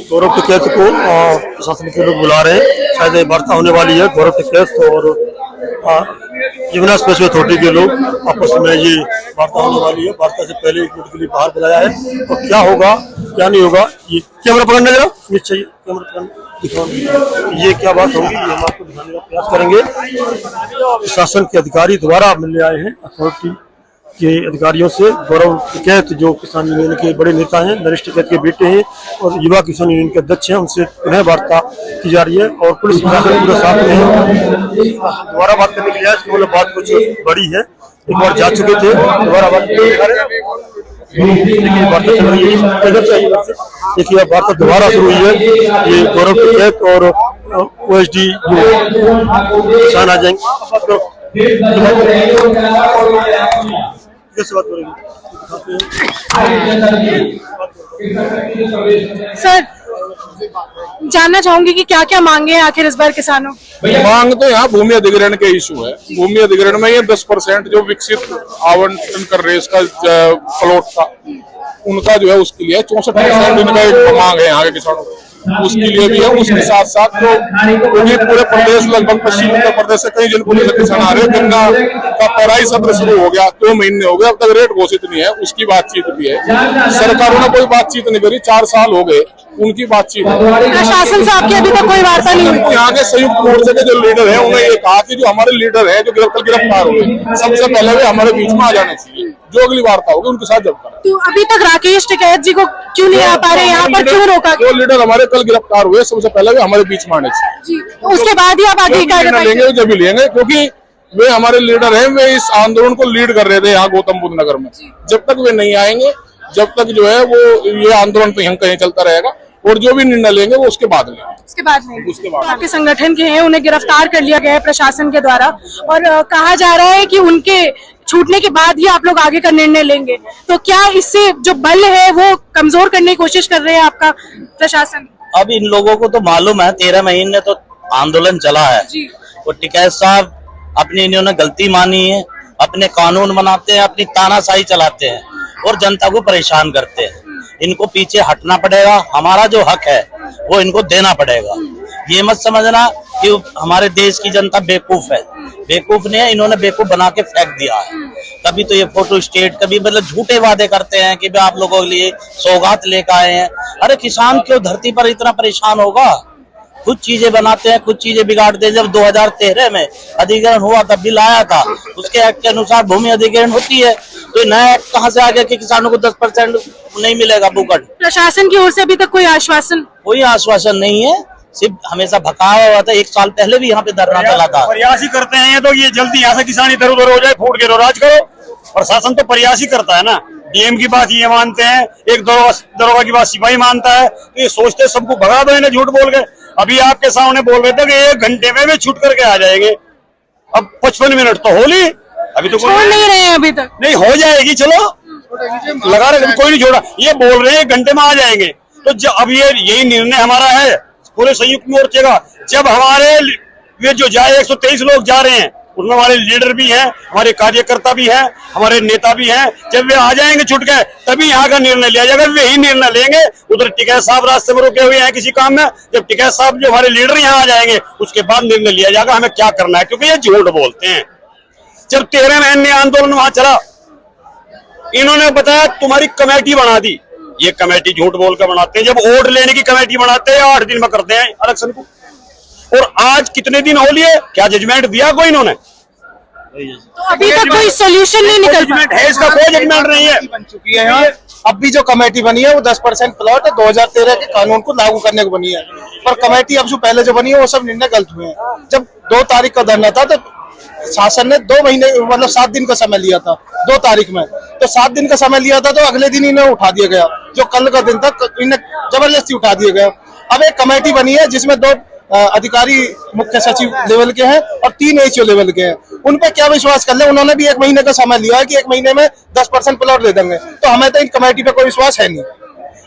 गौरव टिकैत को प्रशासन के लोग बुला रहे हैं, शायद वार्ता होने वाली है। गौरव टिकैत और यमुना स्पेशल अथॉरिटी के लोग आपस में ये वार्ता होने वाली है। वार्ता से पहले एक मिनट के लिए बाहर बुलाया है और क्या होगा क्या नहीं होगा, ये कैमरा पकड़ने जरा चाहिए, कैमरा पकड़ने दिखाओ ये क्या बात होगी, ये हम आपको दिखाने का प्रयास करेंगे। प्रशासन के अधिकारी दोबारा मिलने आए हैं अथॉरिटी के अधिकारियों से। गौरव टिकैत जो किसान यूनियन के बड़े नेता हैं, नरेश टिकैत के बेटे हैं और युवा किसान यूनियन के अध्यक्ष हैं, उनसे पुनः वार्ता की जा रही है और पुलिस प्रशासन पूरे साथ में है। दोबारा बात करने के लिए इसकी मतलब बात कुछ बड़ी है, एक बार जा चुके थे, दोबारा बात वार्ता चल रही है। देखिए अब वार्ता दोबारा शुरू हुई है। ये गौरव टिकैत और OSD जो किसान आ जाएंगे कैसे बात करेंगे सर, जानना चाहूंगी कि क्या क्या मांगे हैं आखिर इस बार किसानों। मांग तो यहाँ भूमि अधिग्रहण के इशू है। भूमि अधिग्रहण में ये 10% जो विकसित आवंटन कर रहे इसका प्लॉट का, उनका जो है उसके लिए 64% इनका एक मांग है यहाँ के किसानों को, उसके लिए भी है। उसके साथ साथ तो पूरे प्रदेश लगभग पश्चिम उत्तर प्रदेश से कई जनपदों से किसान आ रहे हैं। गन्ना का पेराई सत्र शुरू हो गया, 2 महीने हो गए, अब तक रेट घोषित नहीं है, उसकी बातचीत भी है। सरकारों ने कोई बातचीत नहीं करी, 4 साल हो गए, उनकी बातचीत। प्रशासन से आपकी अभी तक कोई वार्ता नहीं हुई? यहाँ के संयुक्त मोर्चे के जो लीडर है उन्होंने ये कहा कि जो हमारे लीडर है जो गिरफ्तार हुए, सबसे पहले वे हमारे बीच में आ जाने चाहिए, जो अगली वार्ता होगी उनके साथ जब करें। तो अभी तक राकेश टिकैत जी को क्यों नहीं आ पा रहे, यहाँ पर क्यों रोका? जो लीडर हमारे कल गिरफ्तार हुए, सबसे पहले वे हमारे बीच में आने चाहिए, तो उसके बाद ही आप आगे कार्रवाई लेंगे, जब भी लेंगे, क्योंकि वे हमारे लीडर हैं। वे इस आंदोलन को लीड कर रहे थे यहाँ गौतम बुद्ध नगर में। जब तक वे नहीं आएंगे, जब तक जो है वो ये आंदोलन कहीं चलता रहेगा और जो भी निर्णय लेंगे वो उसके बाद लेंगे। उसके बाद आपके संगठन के हैं, उन्हें गिरफ्तार कर लिया गया है प्रशासन के द्वारा और कहा जा रहा है कि उनके छूटने के बाद ही आप लोग आगे का निर्णय लेंगे। तो क्या इससे जो बल है वो कमजोर करने की कोशिश कर रहे हैं आपका प्रशासन? अब इन लोगों को तो मालूम है 13 महीने तो आंदोलन चला है और टिकैत साहब अपनी इन्होंने गलती मानी है, अपने कानून बनाते हैं, अपनी तानाशाही चलाते हैं और जनता को परेशान करते हैं। इनको पीछे हटना पड़ेगा, हमारा जो हक है वो इनको देना पड़ेगा। ये मत समझना कि हमारे देश की जनता बेवकूफ है, बेवकूफ नहीं है, इन्होंने बेवकूफ बना के फेंक दिया है। कभी तो ये फोटो स्टेट, कभी मतलब झूठे वादे करते हैं कि आप लोगों के लिए सौगात लेकर आए हैं। अरे किसान क्यों धरती पर इतना परेशान होगा? कुछ चीजें बनाते हैं, कुछ चीजें बिगाड़ते हैं। जब 2013 में अधिग्रहण हुआ तब बिल आया था, उसके एक्ट के अनुसार भूमि अधिग्रहण होती है, तो नया एक्ट कहाँ से आ गया कि किसानों को 10% नहीं मिलेगा बुकट? प्रशासन की ओर से अभी तक कोई आश्वासन नहीं है, सिर्फ हमेशा भकाया हुआ था। 1 साल पहले भी यहाँ पे धरना चला था। प्रयास ही करते हैं तो ये जल्दी यहाँ से किसान इधर उधर हो जाए, फूट के राज करो। प्रशासन तो प्रयास ही करता है ना, डीएम की बात ये मानते हैं, एक दरोगा की बात सिपाही मानता है, तो ये सोचते सबको भगा दो इन्हें झूठ बोल के। अभी आपके सामने बोल रहे थे कि 1 घंटे में भी छूट करके आ जाएंगे, अब 55 मिनट तो होली, अभी तो छोड़ नहीं रहे हैं, अभी तक नहीं हो जाएगी, चलो लगा रहे, कोई नहीं छोड़ा। ये बोल रहे हैं 1 घंटे में आ जाएंगे, तो अब ये यही निर्णय हमारा है पूरे संयुक्त मोर्चे का। जब हमारे वे जो जाए 123 लोग जा रहे हैं, उसमें हमारे लीडर भी हैं, हमारे कार्यकर्ता भी हैं, हमारे नेता भी हैं। जब वे आ जाएंगे छुट के, तभी यहाँ का निर्णय लिया जाएगा। वे ही निर्णय लेंगे। उधर टिकैत साहब रास्ते में रुके हुए हैं किसी काम में, जब टिकैत साहब जो हमारे लीडर यहाँ आ जाएंगे उसके बाद निर्णय लिया जाएगा हमें क्या करना है, क्योंकि ये झूठ बोलते हैं। जब 13 महीने आंदोलन वहां चला, इन्होंने बताया तुम्हारी कमेटी बना दी। ये कमेटी झूठ बोल कर बनाते हैं। जब वोट लेने की कमेटी बनाते हैं 8 दिन में करते हैं इलेक्शन को, और आज कितने दिन हो लिए, क्या जजमेंट दिया कोई इन्होंने? तो अभी तक कोई सोल्यूशन नहीं निकल पाया है, इसका कोई जजमेंट नहीं है। बन चुकी है यहाँ। अब भी जो कमेटी बनी है वो 10% प्लॉट 2013 के कानून को लागू करने को बनी है, पर कमेटी अब जो पहले जो बनी है वो सब निर्णय गलत हुए हैं। जब 2 तारीख का धरना था तो शासन ने 2 महीने मतलब 7 दिन का समय लिया था। 2 तारीख में तो 7 दिन का समय लिया था, तो अगले दिन इन्हें उठा दिया गया। जो कल का दिन था इन्हें जबरदस्ती उठा दिया गया। अब एक कमेटी बनी है जिसमें 2 अधिकारी मुख्य सचिव लेवल के हैं और 3 एचओ लेवल के हैं। उन पर क्या विश्वास कर ले? उन्होंने भी 1 महीने का समय लिया है कि 1 महीने में 10% प्लॉट दे देंगे, तो हमें तो इन कमेटी पे कोई विश्वास है नहीं।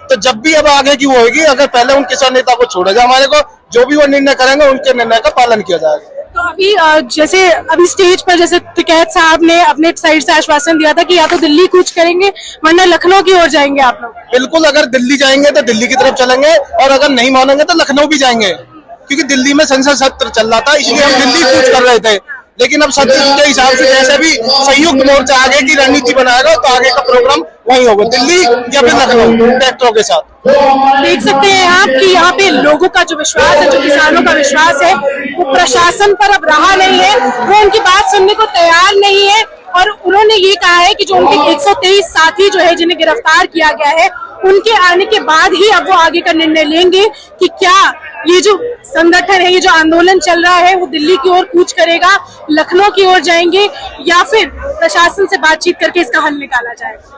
तो जब भी अब आगे की वो होगी, अगर पहले उन किसान नेता को छोड़ा जाए, हमारे को जो भी वो निर्णय करेंगे उनके निर्णय का पालन किया जाएगा। तो अभी जैसे अभी स्टेज पर जैसे टिकैत साहब ने अपने साइड से आश्वासन दिया था कि या तो दिल्ली कूच करेंगे वरना लखनऊ की ओर जाएंगे आप लोग। बिल्कुल, अगर दिल्ली जाएंगे तो दिल्ली की तरफ चलेंगे और अगर नहीं मानेंगे तो लखनऊ भी जाएंगे, क्योंकि दिल्ली में संसद सत्र चल रहा था इसलिए हम दिल्ली कूच कर रहे थे। लेकिन अब सत्र के हिसाब से जैसे भी संयुक्त मोर्चा आगे की रणनीति बनाएगा तो आगे का प्रोग्राम वही होगा, दिल्ली या फिर लखनऊ ट्रैक्टरों के साथ। देख सकते हैं आप कि यहाँ पे लोगों का जो विश्वास है, जो किसानों का विश्वास है, वो प्रशासन पर अब रहा नहीं है, वो उनकी बात सुनने को तैयार नहीं है। और उन्होंने ये कहा है कि जो उनके 123 साथी जो है जिन्हें गिरफ्तार किया गया है, उनके आने के बाद ही अब वो आगे का निर्णय लेंगे कि क्या ये जो संगठन है, ये जो आंदोलन चल रहा है, वो दिल्ली की ओर कूच करेगा, लखनऊ की ओर जाएंगे या फिर प्रशासन से बातचीत करके इसका हल निकाला जाएगा।